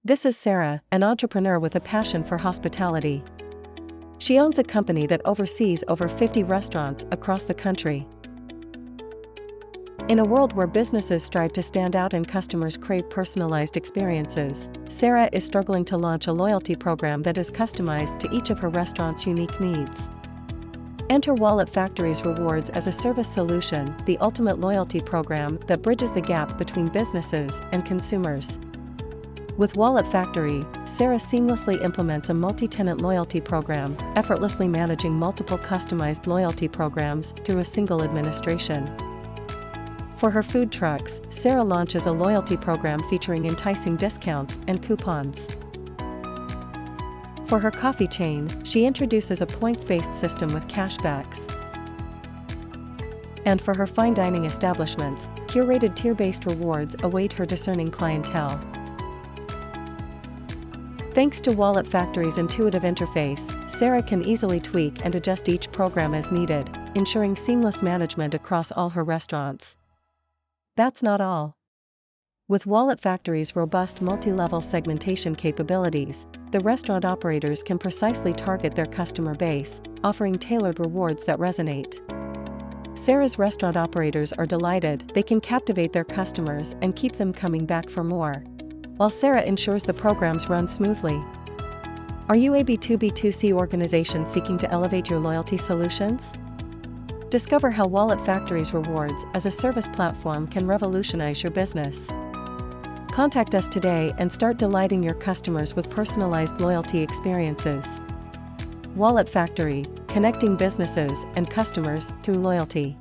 This is Sarah, an entrepreneur with a passion for hospitality. She owns a company that oversees over 50 restaurants across the country. In a world where businesses strive to stand out and customers crave personalized experiences, Sarah is struggling to launch a loyalty program that is customized to each of her restaurant's unique needs. Enter Wallet Factory's Rewards as a Service Solution, the ultimate loyalty program that bridges the gap between businesses and consumers. With Wallet Factory, Sarah seamlessly implements a multi-tenant loyalty program, effortlessly managing multiple customized loyalty programs through a single administration. For her food trucks, Sarah launches a loyalty program featuring enticing discounts and coupons. For her coffee chain, she introduces a points-based system with cashbacks. And for her fine dining establishments, curated tier-based rewards await her discerning clientele. Thanks to Wallet Factory's intuitive interface, Sarah can easily tweak and adjust each program as needed, ensuring seamless management across all her restaurants. That's not all. With Wallet Factory's robust multi-level segmentation capabilities, the restaurant operators can precisely target their customer base, offering tailored rewards that resonate. Sarah's restaurant operators are delighted they can captivate their customers and keep them coming back for more, while Sarah ensures the programs run smoothly. Are you a B2B2C organization seeking to elevate your loyalty solutions? Discover how Wallet Factory's Rewards as a Service platform can revolutionize your business. Contact us today and start delighting your customers with personalized loyalty experiences. Wallet Factory, connecting businesses and customers through loyalty.